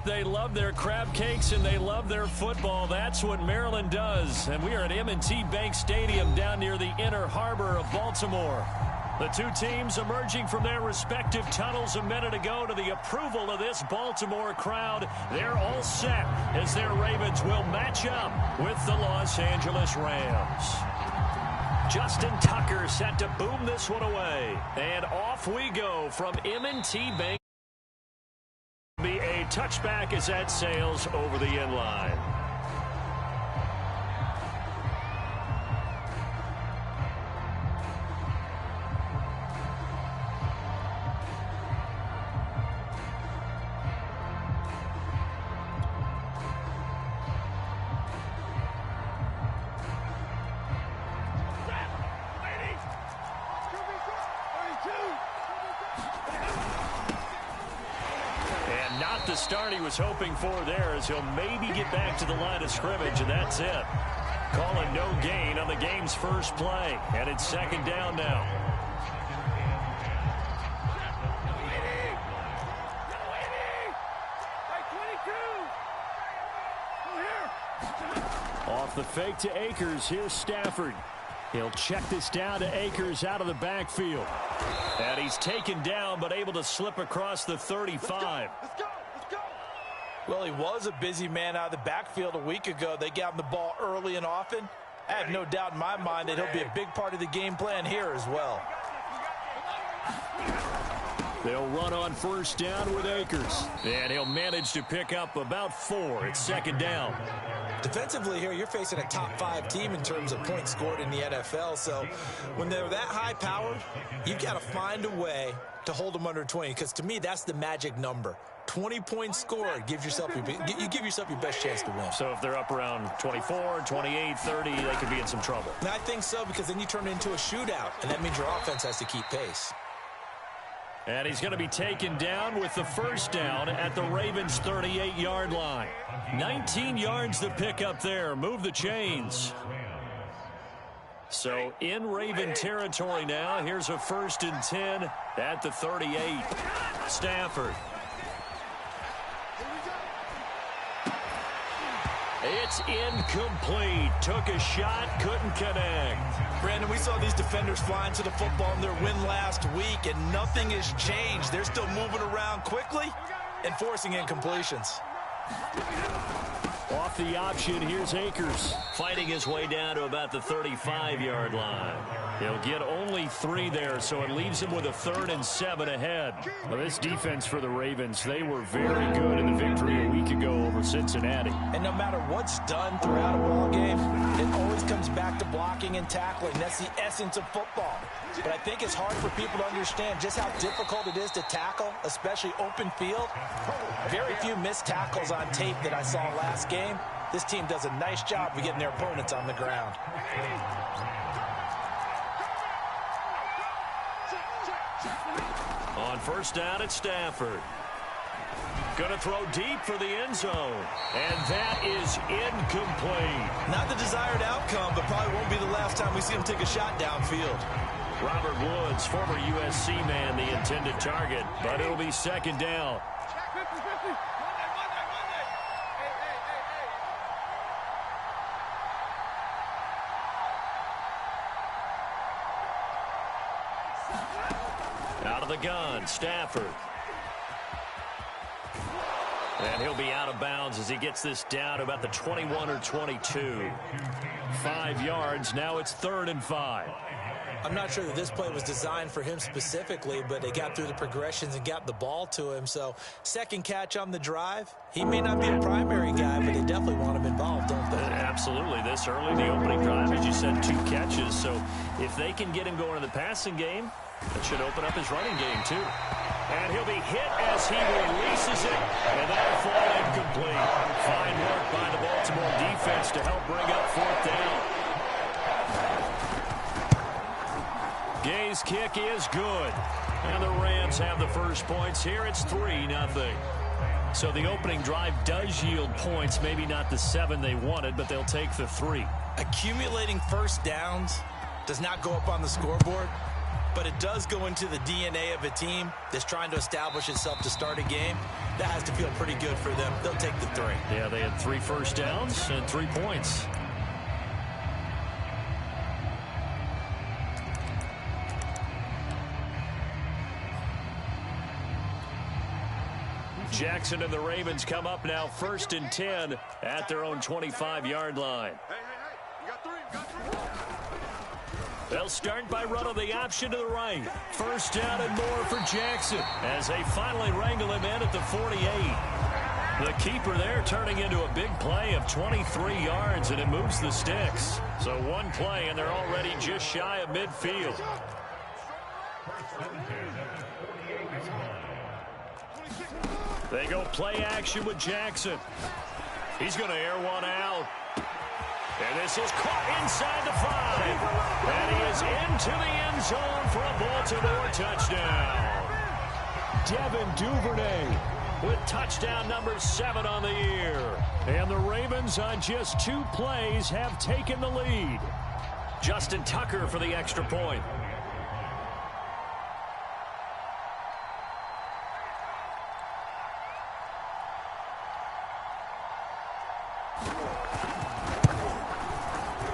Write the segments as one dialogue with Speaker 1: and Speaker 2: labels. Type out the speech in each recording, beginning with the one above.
Speaker 1: They love their crab cakes and they love their football. That's what Maryland does. And we are at M&T Bank Stadium down near the Inner Harbor of Baltimore. The two teams emerging from their respective tunnels a minute ago to the approval of this Baltimore crowd. They're all set as their Ravens will match up with the Los Angeles Rams. Justin Tucker set to boom this one away. And off we go from M&T Bank. Be a touchback as that sails over the end line. The start he was hoping for there as he'll maybe get back to the line of scrimmage, and that's it. Calling no gain on the game's first play, and it's second down now. Off the fake to Akers, here's Stafford. He'll check this down to Akers out of the backfield. And he's taken down but able to slip across the 35.
Speaker 2: Let's go.
Speaker 3: Well, he was a busy man out of the backfield a week ago. They got him the ball early and often. I have no doubt in my mind that he'll be a big part of the game plan here as well.
Speaker 1: They'll run on first down with Akers. And he'll manage to pick up about 4. It's second down.
Speaker 3: Defensively here, you're facing a top-5 team in terms of points scored in the NFL. So when they're that high-powered, you've got to find a way to hold them under 20. Because to me, that's the magic number. 20 points scored, you give yourself your best chance to win.
Speaker 1: So if they're up around 24, 28, 30, they could be in some trouble.
Speaker 3: And I think so, because then you turn it into a shootout, and that means your offense has to keep pace.
Speaker 1: And he's going to be taken down with the first down at the Ravens' 38-yard line. 19 yards to pick up there. Move the chains. So in Raven territory now. Here's a 1st and 10 at the 38. Stafford. It's incomplete. Took a shot, couldn't connect.
Speaker 3: Brandon, we saw these defenders flying to the football in their win last week, and nothing has changed. They're still moving around quickly and forcing incompletions.
Speaker 1: Off the option, here's Akers. Fighting his way down to about the 35-yard line. He'll get only 3 there, so it leaves him with a 3rd and 7 ahead. Well, this defense for the Ravens, they were very good in the victory a week ago over Cincinnati.
Speaker 3: And no matter what's done throughout a ball game, it always comes back to blocking and tackling. That's the essence of football. But I think it's hard for people to understand just how difficult it is to tackle, especially open field. Very few missed tackles on tape that I saw last game. This team does a nice job of getting their opponents on the ground.
Speaker 1: On first down, it's Stafford. Going to throw deep for the end zone. And that is incomplete.
Speaker 3: Not the desired outcome, but probably won't be the last time we see him take a shot downfield.
Speaker 1: Robert Woods, former USC man, the intended target, but it'll be second down. Out of the gun, Stafford. And he'll be out of bounds as he gets this down to about the 21 or 22. 5 yards, now it's 3rd and 5.
Speaker 3: I'm not sure that this play was designed for him specifically, but they got through the progressions and got the ball to him. So second catch on the drive. He may not be a primary guy, but they definitely want him involved, don't they?
Speaker 1: Absolutely. This early in the opening drive, as you said, 2 catches. So if they can get him going in the passing game, that should open up his running game, too. And he'll be hit as he releases it, and that'll fall incomplete. Fine work by the Baltimore defense to help bring up 4th down. Gay's kick is good. And the Rams have the first points here. It's 3-0. So the opening drive does yield points. Maybe not the 7 they wanted, but they'll take the 3.
Speaker 3: Accumulating first downs does not go up on the scoreboard. but it does go into the DNA of a team that's trying to establish itself to start a game. That has to feel pretty good for them. They'll take the 3.
Speaker 1: Yeah, they had 3 first downs and 3 points. Jackson and the Ravens come up now 1st and 10 at their own 25-yard line. They'll start by running the option to the right. 1st down and more for Jackson as they finally wrangle him in at the 48. The keeper there turning into a big play of 23 yards, and it moves the sticks. So one play, and they're already just shy of midfield. They go play action with Jackson. He's going to air one out. And this is caught inside the 5. And he is into the end zone for a Baltimore touchdown. Devin Duvernay with touchdown number 7 on the year. And the Ravens on just 2 plays have taken the lead. Justin Tucker for the extra point.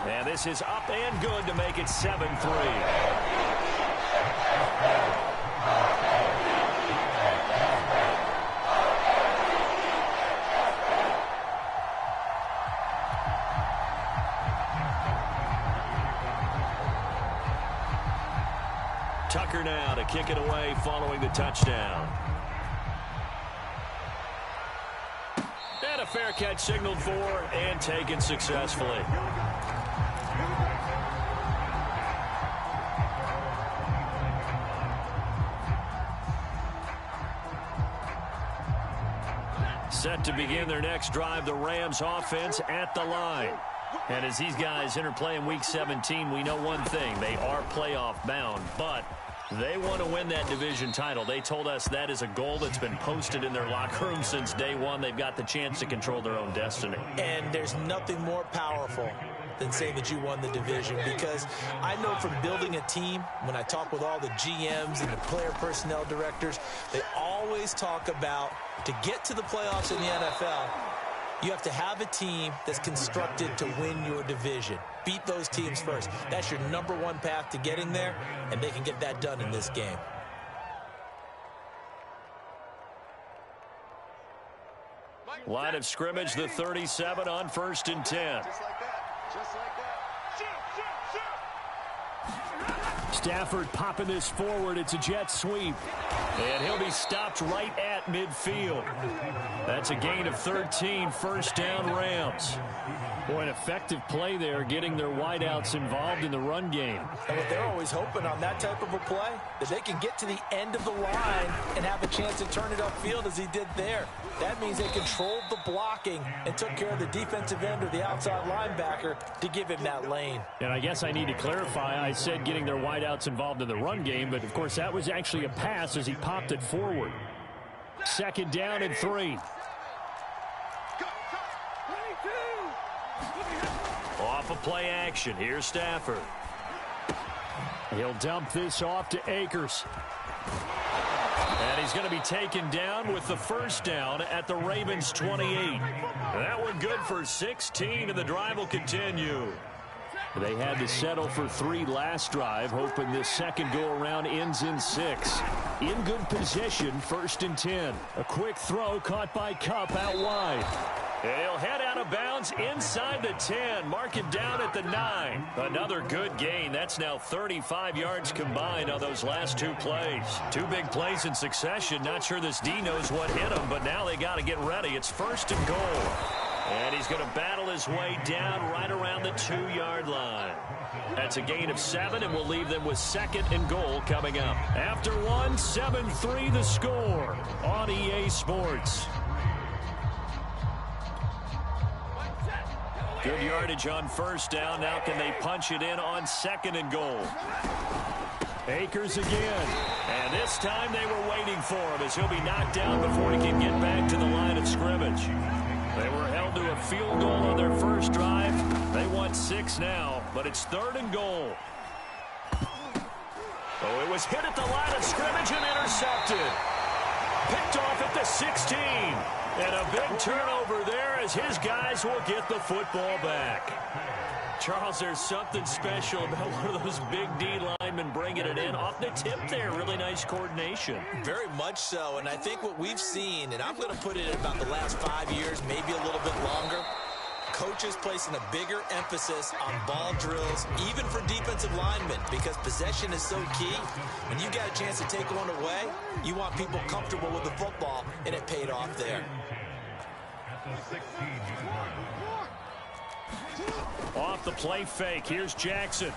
Speaker 1: And this is up and good to make it 7-3. Tucker now to kick it away following the touchdown. And a fair catch signaled for and taken successfully. Set to begin their next drive, the Rams offense at the line. And as these guys interplay in Week 17, we know one thing. They are playoff bound, but they want to win that division title. They told us that is a goal that's been posted in their locker room since day one. They've got the chance to control their own destiny.
Speaker 3: And there's nothing more powerful than saying that you won the division, because I know from building a team, when I talk with all the GMs and the player personnel directors, they always talk about, to get to the playoffs in the NFL, you have to have a team that's constructed to win your division. Beat those teams first. That's your #1 path to getting there, and they can get that done in this game.
Speaker 1: Line of scrimmage, the 37 on 1st and 10. Stafford popping this forward. It's a jet sweep. And he'll be stopped right at midfield. That's a gain of 13, 1st down Rams. Boy, an effective play there, getting their wideouts involved in the run game.
Speaker 3: And what they're always hoping on that type of a play, that they can get to the end of the line and have a chance to turn it upfield as he did there. That means they controlled the blocking and took care of the defensive end or the outside linebacker to give him that lane.
Speaker 1: And I guess I need to clarify, I said getting their wideouts involved in the run game, but of course that was actually a pass as he popped it forward. 2nd down and 3. Off of play action, here's Stafford. He'll dump this off to Akers. And he's going to be taken down with the 1st down at the Ravens 28. That one good for 16, and the drive will continue. They had to settle for 3 last drive, hoping this second go-around ends in 6. In good position, 1st and 10. A quick throw caught by Kupp out wide. He'll head out of bounds inside the 10. Mark it down at the 9. Another good gain. That's now 35 yards combined on those last 2 plays. 2 big plays in succession. Not sure this D knows what hit him, but now they got to get ready. It's 1st and goal. And he's going to battle his way down right around the 2-yard line. That's a gain of 7, and we'll leave them with 2nd and goal coming up. After 1, 7-3 the score on EA Sports. Good yardage on 1st down. Now can they punch it in on 2nd and goal? Akers again. And this time they were waiting for him as he'll be knocked down before he can get back to the line of scrimmage. They were held to a field goal on their first drive. They want 6 now, but it's 3rd and goal. Oh, it was hit at the line of scrimmage and intercepted. Picked off at the 16. And a big turnover there as his guys will get the football back. Charles, there's something special about one of those big D linemen bringing it in off the tip there. Really nice coordination.
Speaker 3: Very much so, and I think what we've seen, and I'm going to put it in about the last 5 years, maybe a little bit longer, coaches placing a bigger emphasis on ball drills, even for defensive linemen, because possession is so key. When you got a chance to take one away, you want people comfortable with the football, and it paid off there.
Speaker 1: Off the play fake, here's Jackson.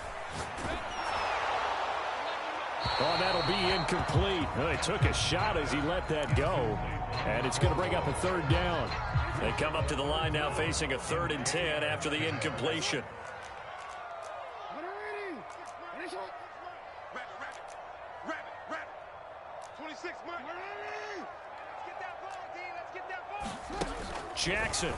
Speaker 1: Oh, that'll be incomplete. Well, he took a shot as he let that go, and it's going to bring up a third down. They come up to the line now facing a 3rd and 10 after the incompletion. Jackson.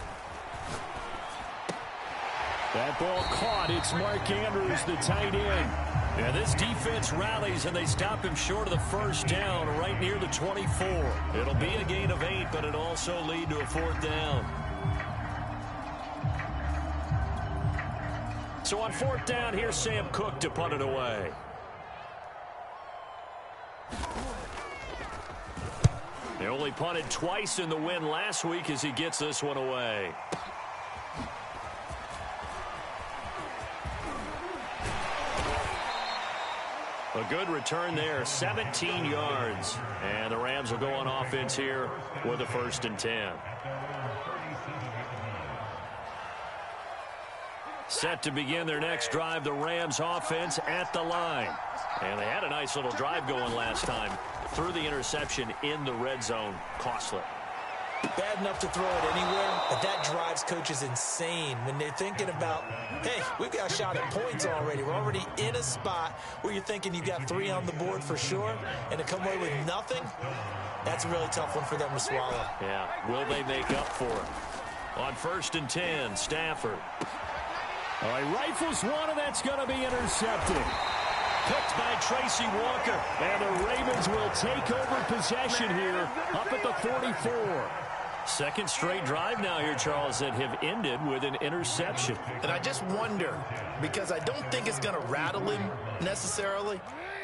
Speaker 1: That ball caught. It's Mark Andrews, the tight end. Yeah, this defense rallies, and they stop him short of the first down right near the 24. It'll be a gain of 8, but it'll also lead to a 4th down. So on 4th down, here's Sam Cook to punt it away. They only punted twice in the win last week as he gets this one away. A good return there, 17 yards. And the Rams will go on offense here with a 1st and 10. Set to begin their next drive, the Rams offense at the line. And they had a nice little drive going last time. Threw the interception in the red zone. Costly.
Speaker 3: Bad enough to throw it anywhere, but that drives coaches insane when they're thinking about, hey, we've got a shot at points already. We're already in a spot where you're thinking you've got 3 on the board for sure, and to come away with nothing, that's a really tough one for them to swallow.
Speaker 1: Yeah, will they make up for it? On 1st and 10, Stafford. All right, rifles one, and that's going to be intercepted. Picked by Tracy Walker, and the Ravens will take over possession here up at the 44. Second straight drive now here, Charles, that have ended with an interception.
Speaker 2: And I just wonder, because I don't think it's going to rattle him necessarily,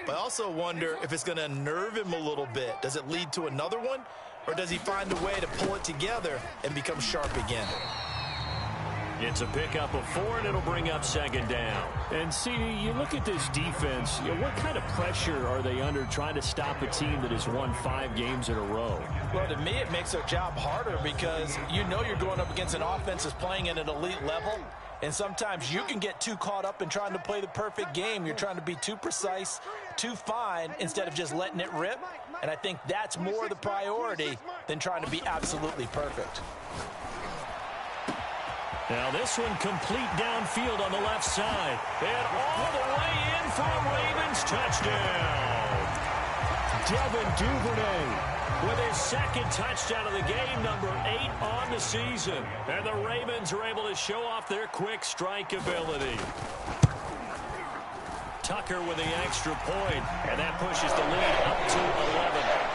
Speaker 2: but I also wonder if it's going to unnerve him a little bit. Does it lead to another one, or does he find a way to pull it together and become sharp again?
Speaker 1: It's a pickup of 4, and it'll bring up 2nd down. And, see, you look at this defense, what kind of pressure are they under trying to stop a team that has won 5 games in a row?
Speaker 3: Well, to me, it makes their job harder because you know you're going up against an offense that's playing at an elite level, and sometimes you can get too caught up in trying to play the perfect game. You're trying to be too precise, too fine, instead of just letting it rip. And I think that's more the priority than trying to be absolutely perfect.
Speaker 1: Now this one complete downfield on the left side. And all the way in for a Ravens touchdown. Devin Duvernay with his 2nd touchdown of the game, number 8 on the season. And the Ravens are able to show off their quick strike ability. Tucker with the extra point, and that pushes the lead up to 11.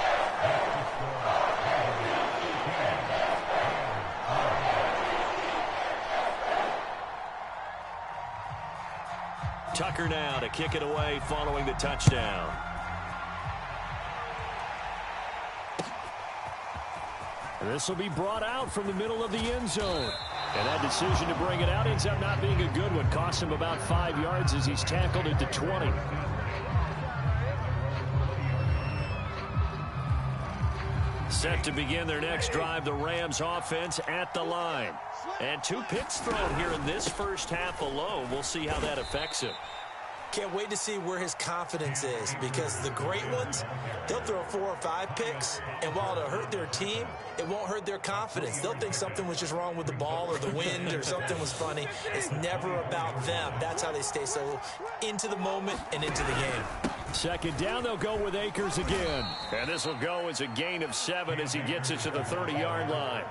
Speaker 1: Tucker now to kick it away following the touchdown. And this will be brought out from the middle of the end zone. And that decision to bring it out ends up not being a good one. Cost him about 5 yards as he's tackled at the 20. Set to begin their next drive, the Rams offense at the line. And 2 picks thrown here in this first half alone. We'll see how that affects him.
Speaker 3: Can't wait to see where his confidence is, because the great ones, they'll throw 4 or 5 picks, and while it'll hurt their team, it won't hurt their confidence. They'll think something was just wrong with the ball or the wind or something was funny. It's never about them. That's how they stay so into the moment and into the game.
Speaker 1: 2nd down, they'll go with Akers again. And this will go as a gain of 7 as he gets it to the 30-yard line.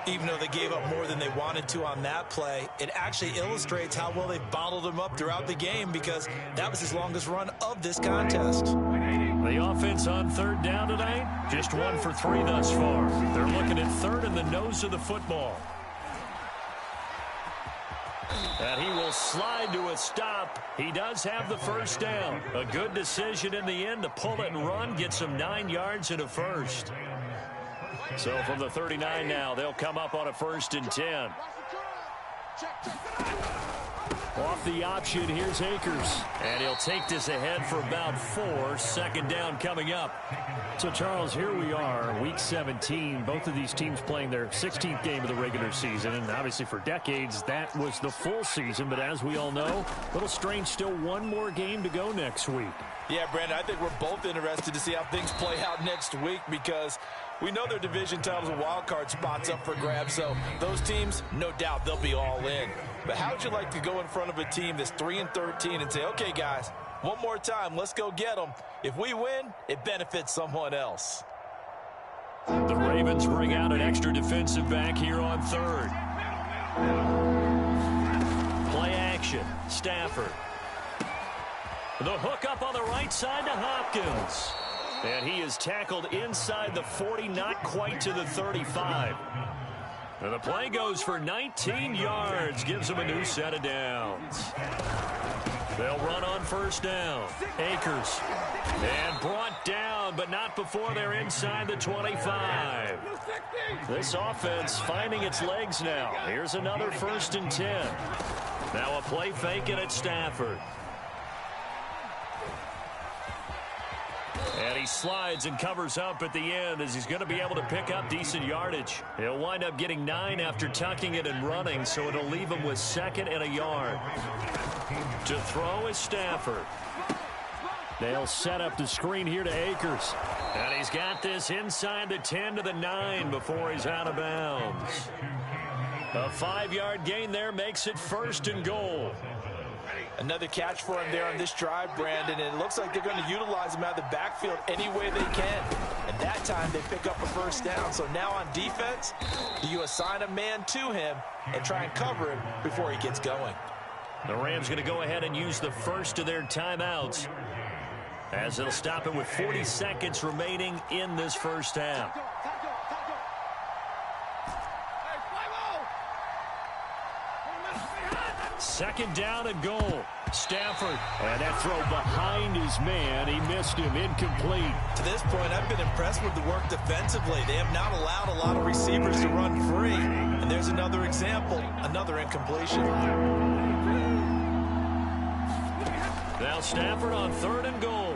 Speaker 3: Even though they gave up more than they wanted to on that play, it actually illustrates how well they've bottled them up throughout the game, because that was his longest run of this contest.
Speaker 1: The offense on third down tonight, just 1 for 3 thus far. They're looking at third in the nose of the football. And he will slide to a stop. He does have the first down. A good decision in the end to pull it and run, get some 9 yards and a first. So from the 39 now, they'll come up on a 1st and 10. Off the option, here's Akers. And he'll take this ahead for about 4. 2nd down coming up. So, Charles, here we are, Week 17. Both of these teams playing their 16th game of the regular season. And obviously for decades, that was the full season. But as we all know, a little strange, still 1 more game to go next week.
Speaker 3: Yeah, Brandon, I think we're both interested to see how things play out next week, because we know their division titles and wild card spots up for grabs. So those teams, no doubt, they'll be all in. But how would you like to go in front of a team that's 3-13 and say, okay, guys, one more time, let's go get them. If we win, it benefits someone else.
Speaker 1: The Ravens bring out an extra defensive back here on third. Play action. Stafford. The hook up on the right side to Hopkins. And he is tackled inside the 40, not quite to the 35. And the play goes for 19 yards, gives him a new set of downs. They'll run on 1st down. Akers. And brought down, but not before they're inside the 25. This offense finding its legs now. Here's another 1st and 10. Now a play fake it at Stafford. And he slides and covers up at the end as he's going to be able to pick up decent yardage. He'll wind up getting 9 after tucking it and running, so it'll leave him with 2nd and a yard. To throw is Stafford. They'll set up the screen here to Akers. And he's got this inside the 10 to the 9 before he's out of bounds. A 5-yard gain there makes it 1st and goal.
Speaker 3: Another catch for him there on this drive, Brandon, and it looks like they're going to utilize him out of the backfield any way they can. And that time they pick up a 1st down. So now on defense, you assign a man to him and try and cover him before he gets going.
Speaker 1: The Rams going to go ahead and use the first of their timeouts, as they'll stop it with 40 seconds remaining in this 1st half. Second down and goal. Stafford. And that throw behind his man. He missed him. Incomplete.
Speaker 3: To this point, I've been impressed with the work defensively. They have not allowed a lot of receivers to run free. And there's another example, another incompletion.
Speaker 1: Now Stafford on 3rd and goal.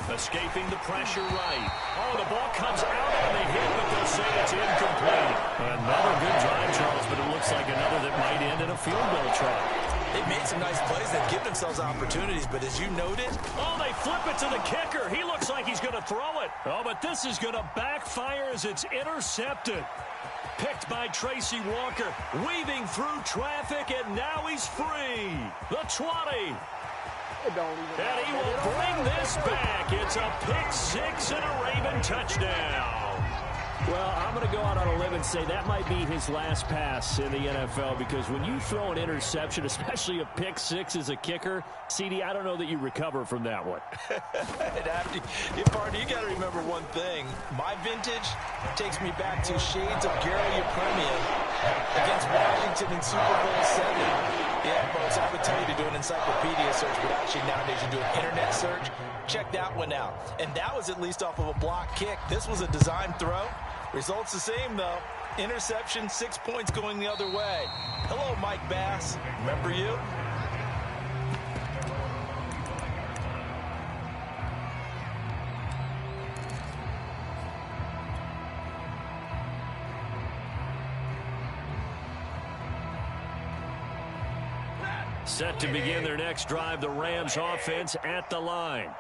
Speaker 1: Escaping the pressure right. Oh, the ball comes out on the hit, but they'll say it's incomplete. Another good drive, Charles, but it looks like another that might end in a field goal try.
Speaker 3: They've made some nice plays. They've given themselves opportunities, but as you noted...
Speaker 1: Oh, they flip it to the kicker. He looks like he's going to throw it. Oh, but this is going to backfire as it's intercepted. Picked by Tracy Walker, weaving through traffic, and now he's free. The 20. And he will bring this back. It's a pick 6 and a Raven touchdown.
Speaker 4: Well, I'm going to go out on a limb and say that might be his last pass in the NFL, because when you throw an interception, especially a pick 6 as a kicker, CD, I don't know that you recover from that one.
Speaker 3: Partner, you got to remember one thing. My vintage takes me back to shades of Gary Yepremian against Washington in Super Bowl 7. Yeah, folks, I would tell you to do an encyclopedia search, but actually nowadays you do an internet search. Check that one out. And that was at least off of a block kick. This was a design throw. Results the same, though. Interception, 6 points going the other way. Hello, Mike Bass. Remember you?
Speaker 1: Set to begin their next drive, the Rams offense at the line.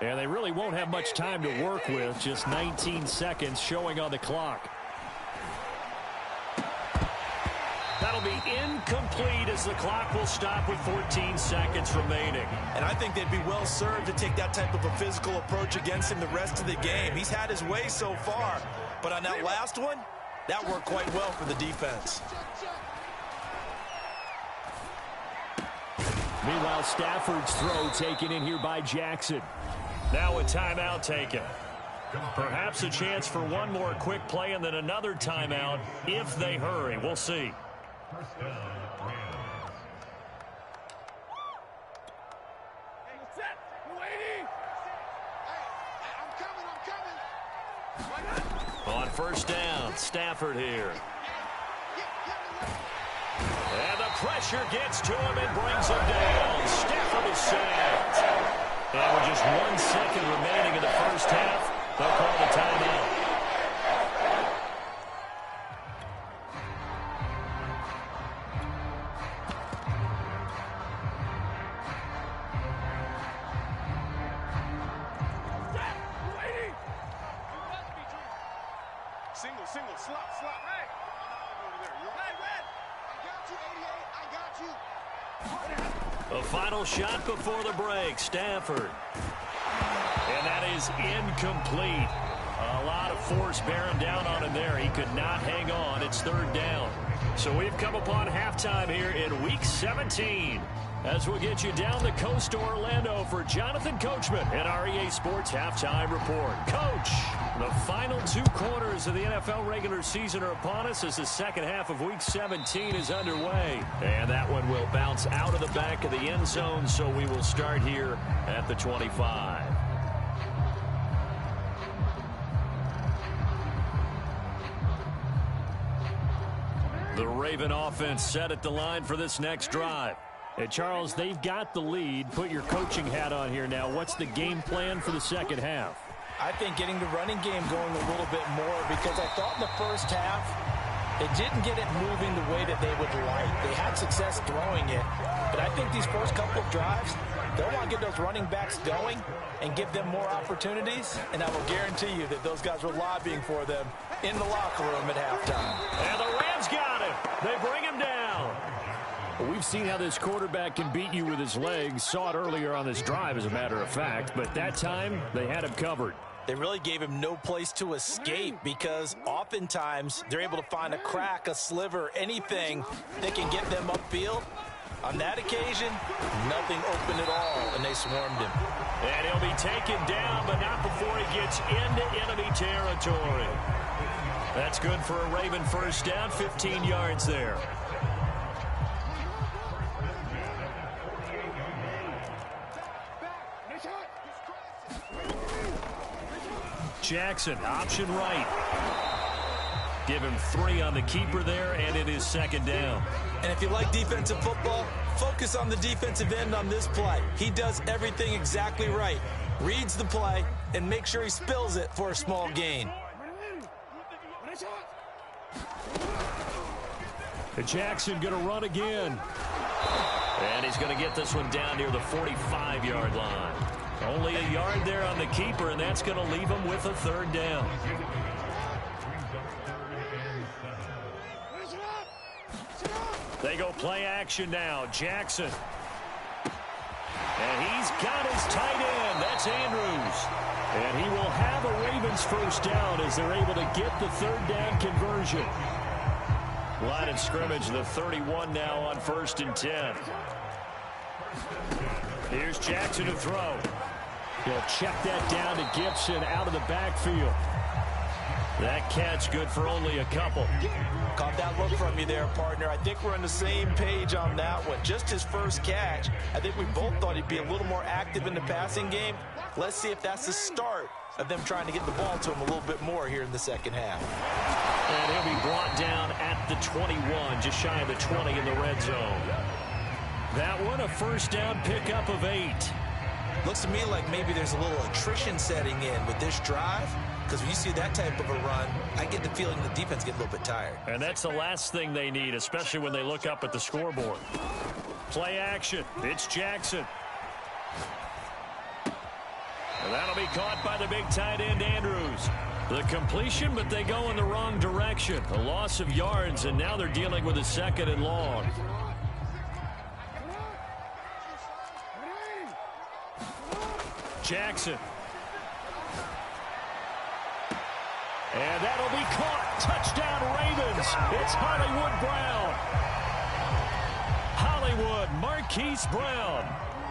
Speaker 1: And they really won't have much time to work with, just 19 seconds showing on the clock. That'll be incomplete as the clock will stop with 14 seconds remaining.
Speaker 3: And I think they'd be well served to take that type of a physical approach against him the rest of the game. He's had his way so far, but on that last one, That worked quite well for the defense.
Speaker 4: Meanwhile, Stafford's throw taken in here by Jackson.
Speaker 1: Now a timeout taken. Perhaps a chance for one more quick play and then another timeout if they hurry. We'll see. On first down, Stafford here. And the pressure gets to him and brings him down. Stafford is sacked. And with just 1 second remaining in the first half, they'll call the timeout.
Speaker 5: Single, slop. Hey! Over there. You're right, Red. I got you, 88. I got you.
Speaker 1: A final shot before the break, Stafford. And that is incomplete. A lot of force bearing down on him there. He could not hang on. It's third down. So we've come upon halftime here in Week 17. As we'll get you down the coast to Orlando for Jonathan Coachman and our EA Sports Halftime Report. Coach, the final 2 quarters of the NFL regular season are upon us as the second half of Week 17 is underway. And that one will bounce out of the back of the end zone, so we will start here at the 25. The Raven offense set at the line for this next drive.
Speaker 4: Hey, Charles, they've got the lead. Put your coaching hat on here now. What's the game plan for the second half?
Speaker 3: I think getting the running game going a little bit more, because I thought in the first half they didn't get it moving the way that they would like. They had success throwing it, but I think these first couple of drives, they'll want to get those running backs going and give them more opportunities, and I will guarantee you that those guys were lobbying for them in the locker room at halftime.
Speaker 1: And the Rams got him. They bring him down.
Speaker 4: Well, we've seen how this quarterback can beat you with his legs. Saw it earlier on this drive, as a matter of fact. But that time, they had him covered.
Speaker 3: They really gave him no place to escape, because oftentimes they're able to find a crack, a sliver, anything that can get them upfield. On that occasion, nothing open at all, and they swarmed him.
Speaker 1: And he'll be taken down, but not before he gets into enemy territory. That's good for a Raven first down, 15 yards there. Jackson, option right. Give him 3 on the keeper there, and it is second down.
Speaker 3: And if you like defensive football, focus on the defensive end on this play. He does everything exactly right. Reads the play and makes sure he spills it for a small gain.
Speaker 4: Jackson going to run again.
Speaker 1: And he's going to get this one down near the 45-yard line. Only a yard there on the keeper, and that's going to leave him with a third down. They go play action now. Jackson. And he's got his tight end. That's Andrews. And he will have a Ravens first down as they're able to get the third down conversion. Line of scrimmage, the 31 now on 1st and 10. Here's Jackson to throw.
Speaker 4: He'll check that down to Gibson out of the backfield.
Speaker 1: That catch good for only a couple.
Speaker 3: Caught that look from you there, partner. I think we're on the same page on that one. Just his first catch. I think we both thought he'd be a little more active in the passing game. Let's see if that's the start of them trying to get the ball to him a little bit more here in the second half.
Speaker 1: And he'll be brought down at the 21, just shy of the 20 in the red zone. That one, a first down pickup of 8.
Speaker 3: Looks to me like maybe there's a little attrition setting in with this drive, because when you see that type of a run, I get the feeling the defense get a little bit tired.
Speaker 1: And that's the last thing they need, especially when they look up at the scoreboard. Play action. It's Jackson. And that'll be caught by the big tight end, Andrews. The completion, but they go in the wrong direction. A loss of yards, and now they're dealing with a 2nd and long. Jackson. And that'll be caught. Touchdown, Ravens. It's Hollywood Brown. Hollywood Marquise Brown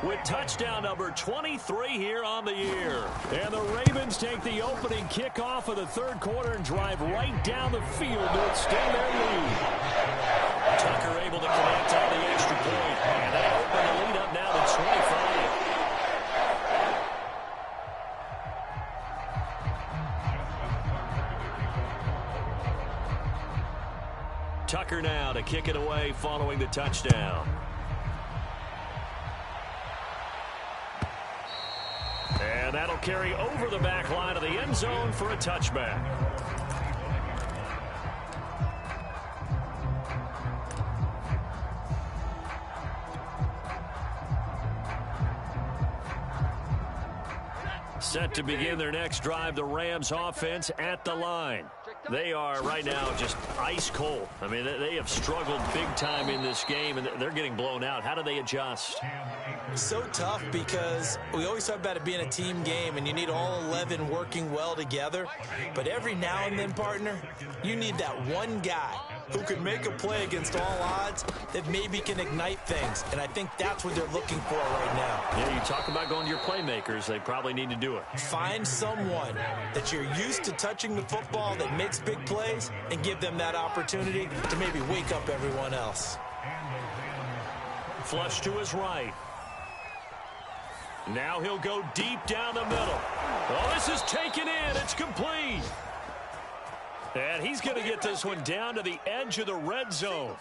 Speaker 1: with touchdown number 23 here on the year. And the Ravens take the opening kickoff of the third quarter and drive right down the field to extend their lead. Tucker able to connect on the extra point. And they open the lead up now to 25. Tucker now to kick it away following the touchdown. And that'll carry over the back line of the end zone for a touchback. Set to begin their next drive, the Rams offense at the line. They are right now just ice cold. I mean, they have struggled big time in this game, and they're getting blown out. How do they adjust?
Speaker 3: So tough because we always talk about it being a team game, and you need all 11 working well together. But every now and then, partner, you need that one guy who can make a play against all odds that maybe can ignite things. And I think that's what they're looking for right now.
Speaker 1: Yeah, you talk about going to your playmakers. They probably need to do it.
Speaker 3: Find someone that you're used to touching the football that makes big plays and give them that opportunity to maybe wake up everyone else.
Speaker 1: Flush to his right. Now he'll go deep down the middle. Oh, this is taken in. It's complete. And he's going to get this one down to the edge of the red zone.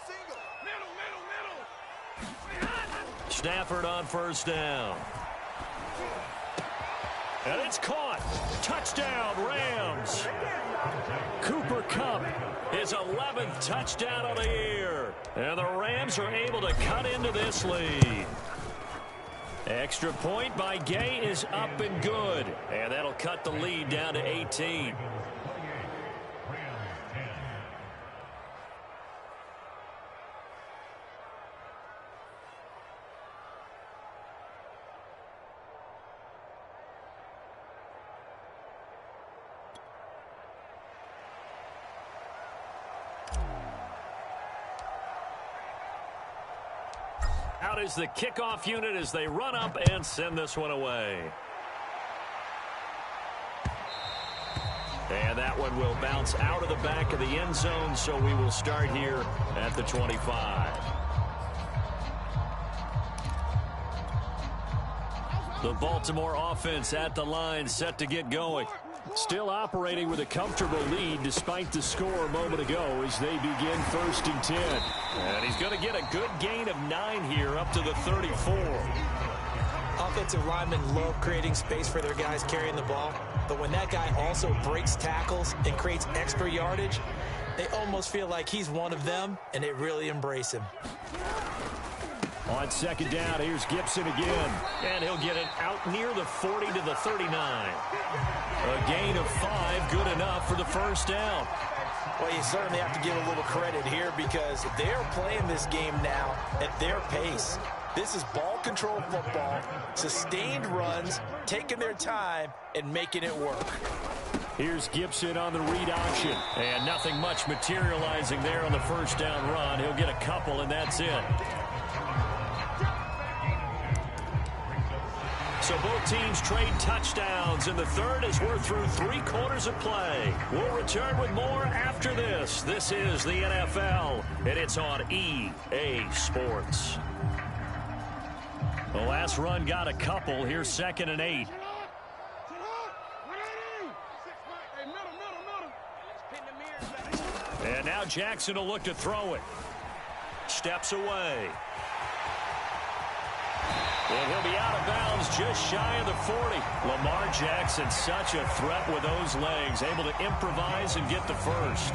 Speaker 1: Stafford on first down. And it's caught. Touchdown, Rams. Cooper Kupp, his 11th touchdown of the year. And the Rams are able to cut into this lead. Extra point by Gay is up and good. And that'll cut the lead down to 18. Out is the kickoff unit as they run up and send this one away. And that one will bounce out of the back of the end zone, so we will start here at the 25. The Baltimore offense at the line set to get going. Still operating with a comfortable lead despite the score a moment ago as they begin 1st and 10. And he's going to get a good gain of 9 here up to the 34.
Speaker 3: Offensive linemen love creating space for their guys carrying the ball, but when that guy also breaks tackles and creates extra yardage, they almost feel like he's one of them, and they really embrace him.
Speaker 1: On second down, here's Gibson again. And he'll get it out near the 40 to the 39. A gain of 5, good enough for the first down.
Speaker 3: Well, you certainly have to give a little credit here because they're playing this game now at their pace. This is ball control football, sustained runs, taking their time, and making it work.
Speaker 1: Here's Gibson on the read option. And nothing much materializing there on the first down run. He'll get a couple, and that's it. So both teams trade touchdowns in the third as we're through 3 quarters of play. We'll return with more after this. This is the NFL, and it's on EA Sports. The last run got a couple. Here's 2nd and 8. And now Jackson will look to throw it. Steps away. And he'll be out of bounds just shy of the 40. Lamar Jackson, such a threat with those legs, able to improvise and get the first.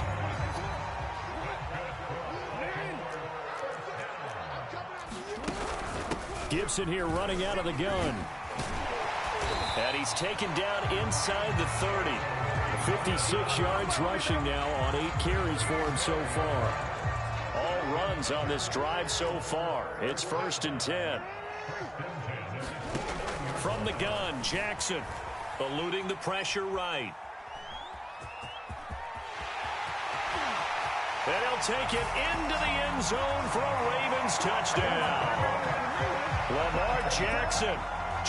Speaker 1: Gibson here running out of the gun. And he's taken down inside the 30. 56 yards rushing now on 8 carries for him so far. All runs on this drive so far. It's 1st and 10. From the gun, Jackson eluding the pressure right. And he'll take it into the end zone for a Ravens touchdown. Lamar Jackson,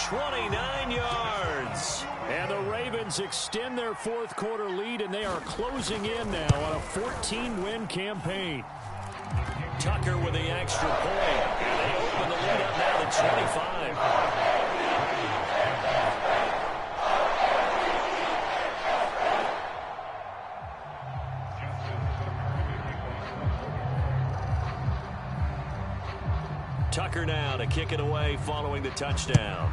Speaker 1: 29 yards. And the Ravens extend their fourth quarter lead, and they are closing in now on a 14-win campaign. Tucker with the extra point. And they open the lead up now to 25. Tucker now to kick it away following the touchdown.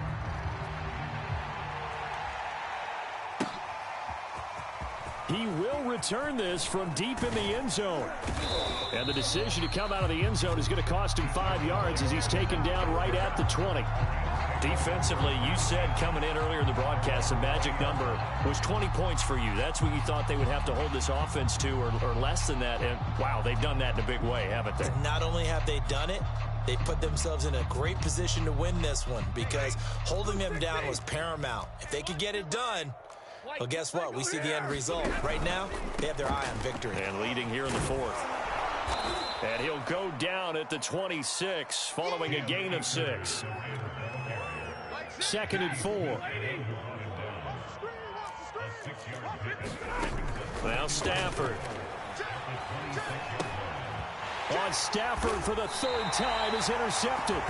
Speaker 1: He will return this from deep in the end zone. And the decision to come out of the end zone is going to cost him 5 yards as he's taken down right at the 20. Defensively, you said coming in earlier in the broadcast, the magic number was 20 points for you. That's what you thought they would have to hold this offense to, or less than that. And, wow, they've done that in a big way, haven't they?
Speaker 3: And not only have they done it, they put themselves in a great position to win this one because holding them down was paramount. If they could get it done, well, guess what? We see the end result. Right now, they have their eye on victory.
Speaker 1: And leading here in the fourth. And he'll go down at the 26 following a gain of 6. 2nd and 4. Now Stafford. On Stafford for the 3rd time is intercepted.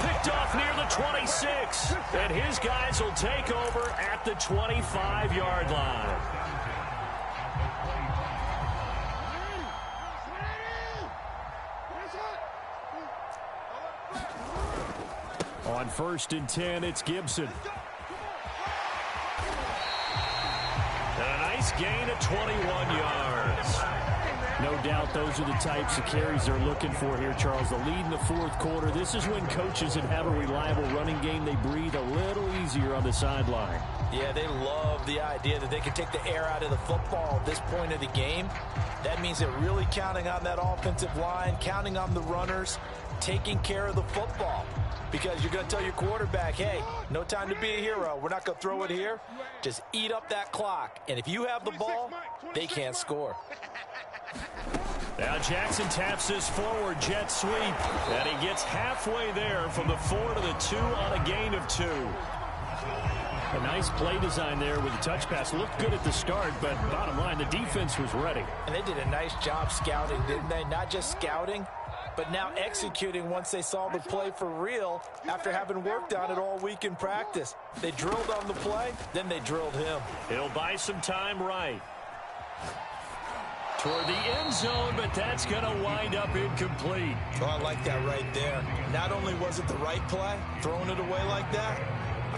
Speaker 1: Picked off near the 26. And his guys will take over at the 25-yard line. On 1st and 10, it's Gibson. And a nice gain of 21 yards. No doubt those are the types of carries they're looking for here, Charles. The lead in the fourth quarter. This is when coaches that have a reliable running game, they breathe a little easier on the sideline.
Speaker 3: Yeah, they love the idea that they can take the air out of the football at this point of the game. That means they're really counting on that offensive line, counting on the runners, taking care of the football. Because you're going to tell your quarterback, hey, no time to be a hero. We're not going to throw it here. Just eat up that clock. And if you have the ball, they can't score.
Speaker 1: Now Jackson taps this forward jet sweep. And he gets halfway there from the 4 to the 2 on a gain of 2. A nice play design there with the touch pass. Looked good at the start, but bottom line, the defense was ready.
Speaker 3: And they did a nice job scouting, didn't they? Not just scouting, but now executing once they saw the play for real after having worked on it all week in practice. They drilled on the play, then they drilled him.
Speaker 1: He'll buy some time right. Toward the end zone, but that's going to wind up incomplete.
Speaker 3: Oh, I like that right there. Not only was it the right play, throwing it away like that,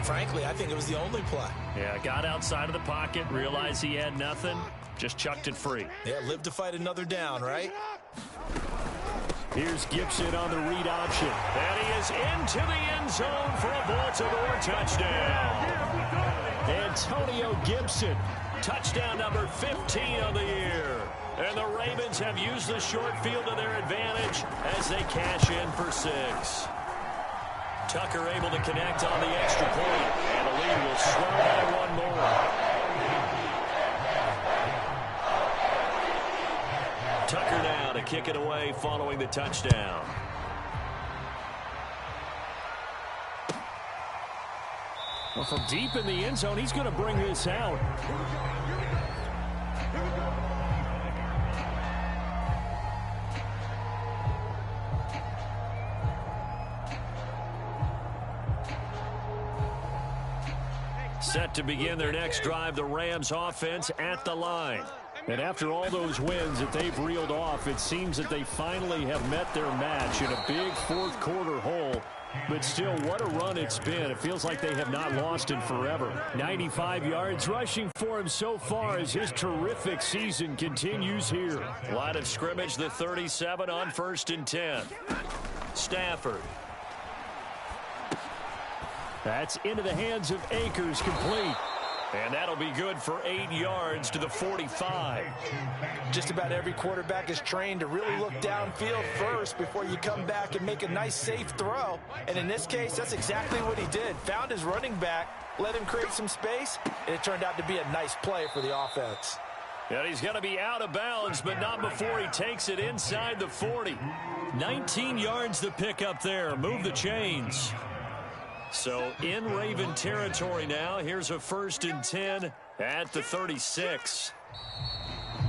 Speaker 3: frankly, I think it was the only play.
Speaker 1: Yeah, got outside of the pocket, realized he had nothing, just chucked it free.
Speaker 3: Yeah, live to fight another down, right?
Speaker 1: Here's Gibson on the read option. And he is into the end zone for a Baltimore touchdown. Antonio Gibson, touchdown number 15 of the year. And the Ravens have used the short field to their advantage as they cash in for 6. Tucker able to connect on the extra point. And the lead will swell by 1 more. Tucker now to kick it away following the touchdown. Well, from deep in the end zone, he's going to bring this out. Set to begin their next drive, the Rams offense at the line. And after all those wins that they've reeled off, it seems that they finally have met their match in a big fourth quarter hole. But still, what a run it's been. It feels like they have not lost in forever. 95 yards rushing for him so far as his terrific season continues here. Line of scrimmage, the 37 on 1st and 10. Stafford. That's into the hands of Akers, complete. And that'll be good for 8 yards to the 45.
Speaker 3: Just about every quarterback is trained to really look downfield first before you come back and make a nice, safe throw. And in this case, that's exactly what he did. Found his running back, let him create some space, and it turned out to be a nice play for the offense.
Speaker 1: And he's going to be out of bounds, but not before he takes it inside the 40. 19 yards to pick up there. Move the chains. So in Raven territory now. Here's a 1st and 10 at the 36.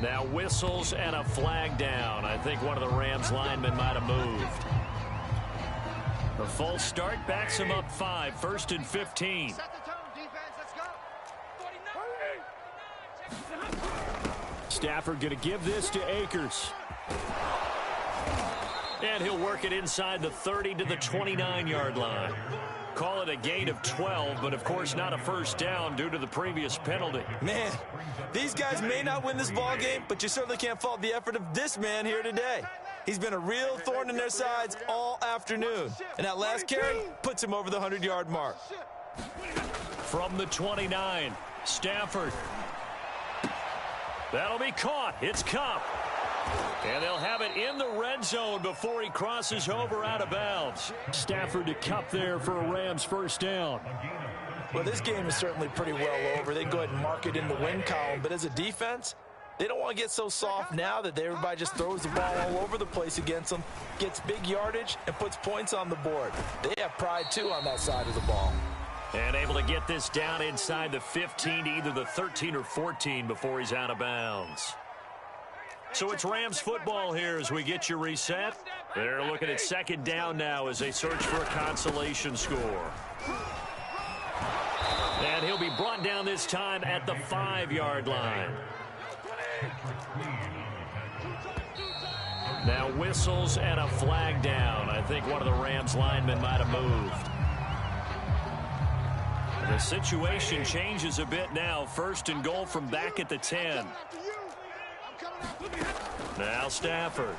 Speaker 1: Now whistles and a flag down. I think one of the Rams linemen might have moved. The false start backs him up 5. 1st and 15.
Speaker 5: Set the tone, defense. Let's go.
Speaker 4: Stafford going to give this to Akers.
Speaker 1: And he'll work it inside the 30 to the 29-yard line. Call it a gain of 12, but of course not a first down due to the previous penalty.
Speaker 3: Man, these guys may not win this ball game, but you certainly can't fault the effort of this man here today. He's been a real thorn in their sides all afternoon. And that last carry puts him over the 100-yard mark.
Speaker 1: From the 29, Stafford. That'll be caught. It's Kupp. And they'll have it in the red zone before he crosses over out of bounds.
Speaker 4: Stafford to Kupp there for a Rams first down.
Speaker 3: Well, this game is certainly pretty well over. They go ahead and mark it in the win column. But as a defense, they don't want to get so soft now that everybody just throws the ball all over the place against them, gets big yardage, and puts points on the board. They have pride, too, on that side of the ball.
Speaker 1: And able to get this down inside the 15 to either the 13 or 14 before he's out of bounds. So it's Rams football here as we get you reset. They're looking at 2nd down now as they search for a consolation score. And he'll be brought down this time at the 5-yard line. Now whistles and a flag down. I think one of the Rams linemen might have moved. The situation changes a bit now. 1st and goal from back at the 10. Now Stafford.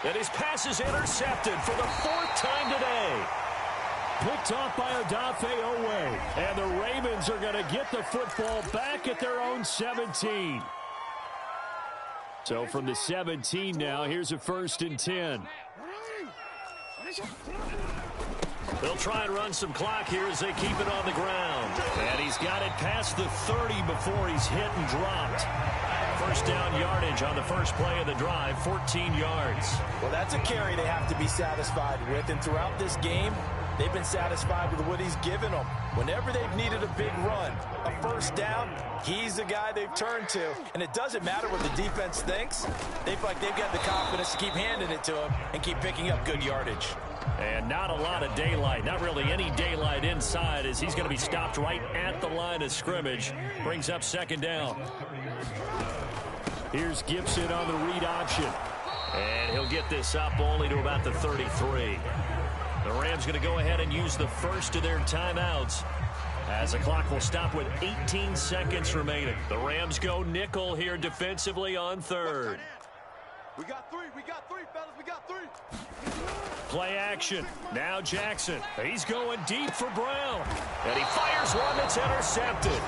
Speaker 1: And his pass is intercepted for the 4th time today.
Speaker 4: Picked off by Odafe Owe. And the Ravens are going to get the football back at their own 17. So from the 17 now, here's a 1st and 10.
Speaker 1: They'll try and run some clock here as they keep it on the ground. And he's got it past the 30 before he's hit and dropped. First down yardage on the first play of the drive, 14 yards.
Speaker 3: Well, that's a carry they have to be satisfied with. And throughout this game, they've been satisfied with what he's given them. Whenever they've needed a big run, a first down, he's the guy they've turned to. And it doesn't matter what the defense thinks. They feel like they've got the confidence to keep handing it to him and keep picking up good yardage.
Speaker 1: And not a lot of daylight, not really any daylight inside as he's going to be stopped right at the line of scrimmage. Brings up 2nd down.
Speaker 4: Here's Gibson on the read option.
Speaker 1: And he'll get this up only to about the 33. The Rams going to go ahead and use the first of their timeouts as the clock will stop with 18 seconds remaining. The Rams go nickel here defensively on 3rd.
Speaker 5: We got 3, fellas, we got 3.
Speaker 1: Play action. Now Jackson. He's going deep for Brown. And he fires one that's intercepted.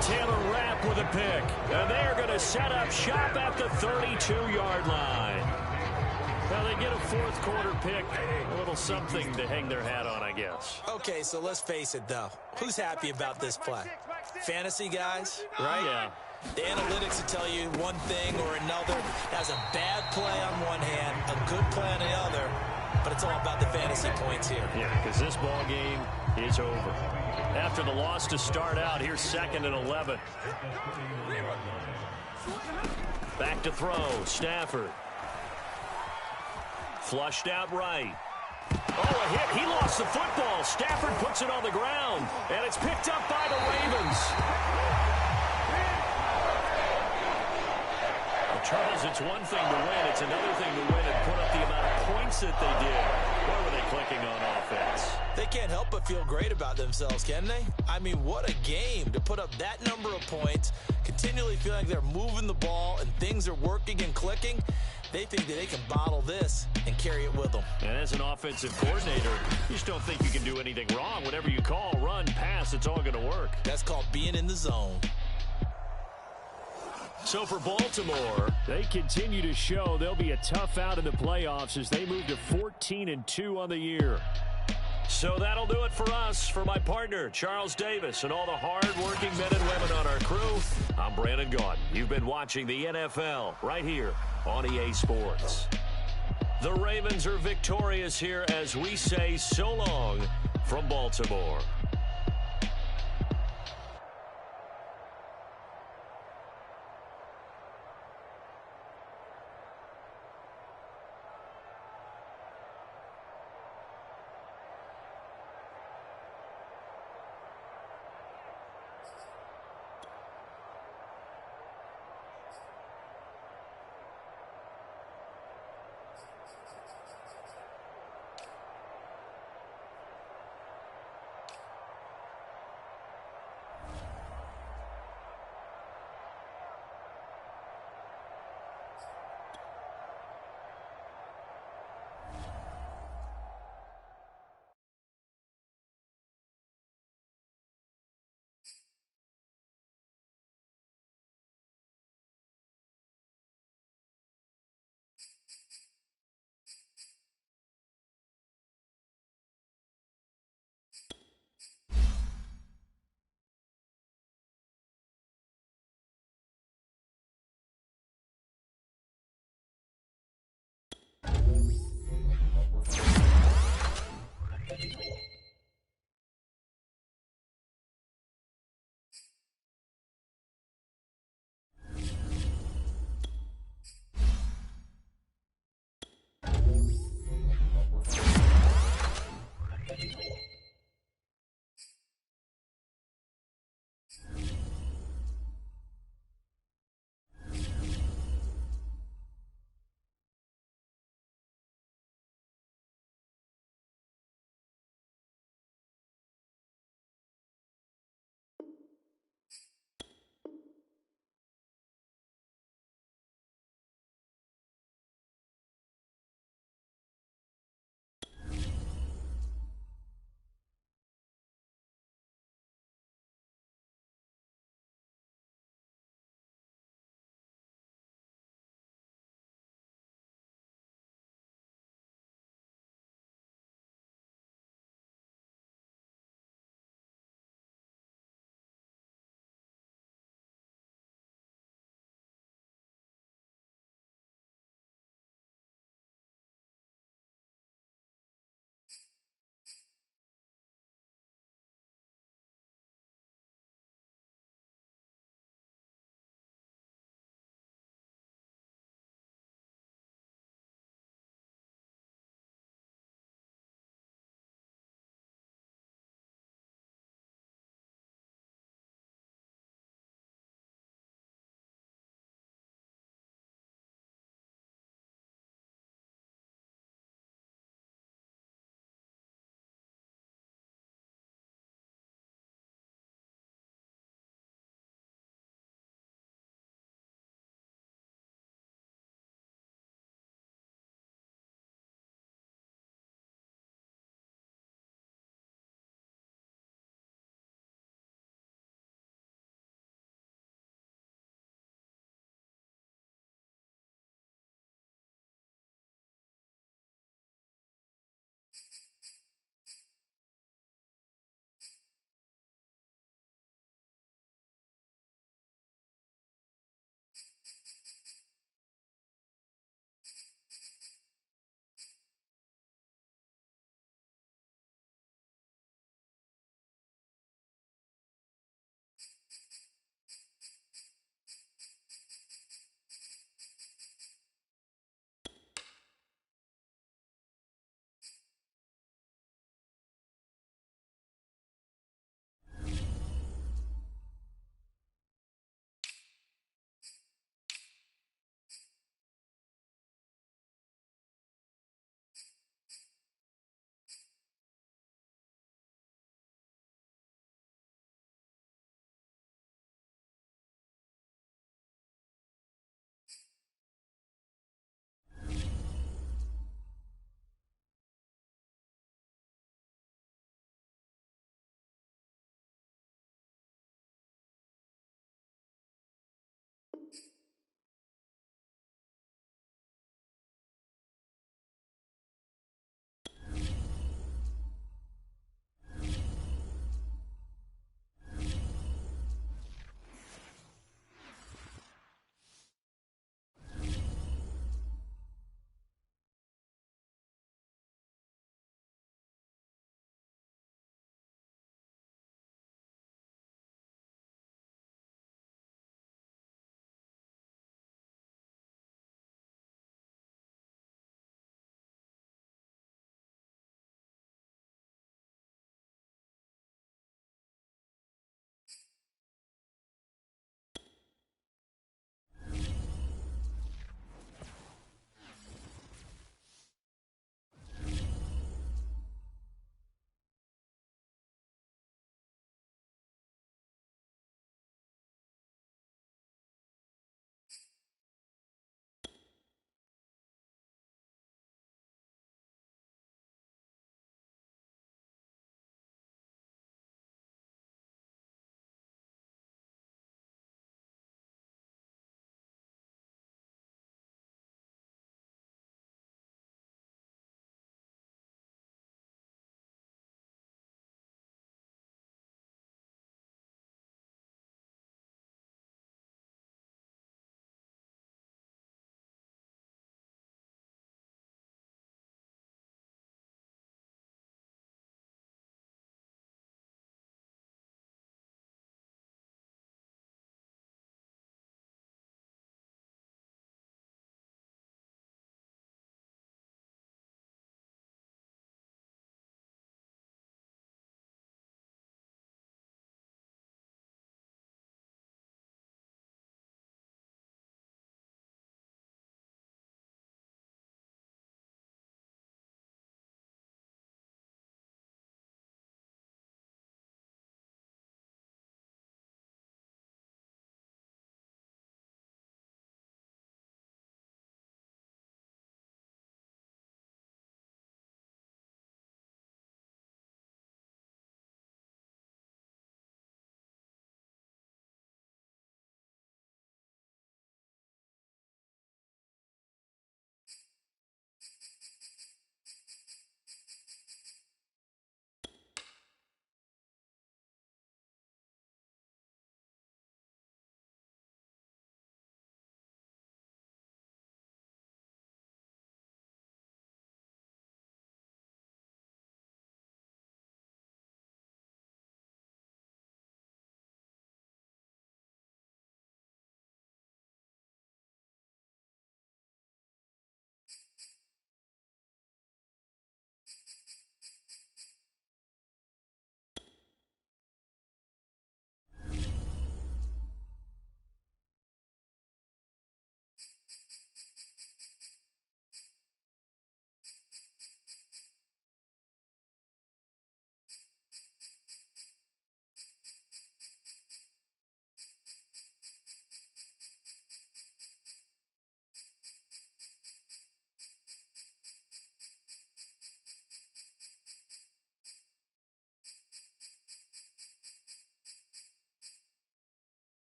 Speaker 1: Taylor Rapp with a pick. And they're going to set up shop at the 32-yard line. Well, they get a 4th quarter pick. A little something to hang their hat on, I guess.
Speaker 3: Okay, so let's face it, though. Who's happy about this play? Fantasy guys, right?
Speaker 1: Yeah.
Speaker 3: The analytics will tell you one thing or another. Has a bad play on one hand, a good play on the other, but it's all about the fantasy points here.
Speaker 1: Yeah, because this ball game is over. After the loss to start out, here's 2nd and 11. Back to throw, Stafford. Flushed out right. Oh, a hit. He lost the football. Stafford puts it on the ground, and it's picked up by the Ravens. Charles, it's one thing to win. It's another thing to win and put up the amount of points that they did. Where were they clicking on offense?
Speaker 3: They can't help but feel great about themselves, can they? I mean, what a game to put up that number of points, continually feeling like they're moving the ball and things are working and clicking. They think that they can bottle this and carry it with them.
Speaker 1: And as an offensive coordinator, you just don't think you can do anything wrong. Whatever you call, run, pass, it's all going to work.
Speaker 3: That's called being in the zone.
Speaker 1: So for Baltimore,
Speaker 4: they continue to show they'll be a tough out in the playoffs as they move to 14-2 on the year.
Speaker 1: So that'll do it for us. For my partner, Charles Davis, and all the hard-working men and women on our crew, I'm Brandon Gaudin. You've been watching the NFL right here on EA Sports. The Ravens are victorious here as we say so long from Baltimore.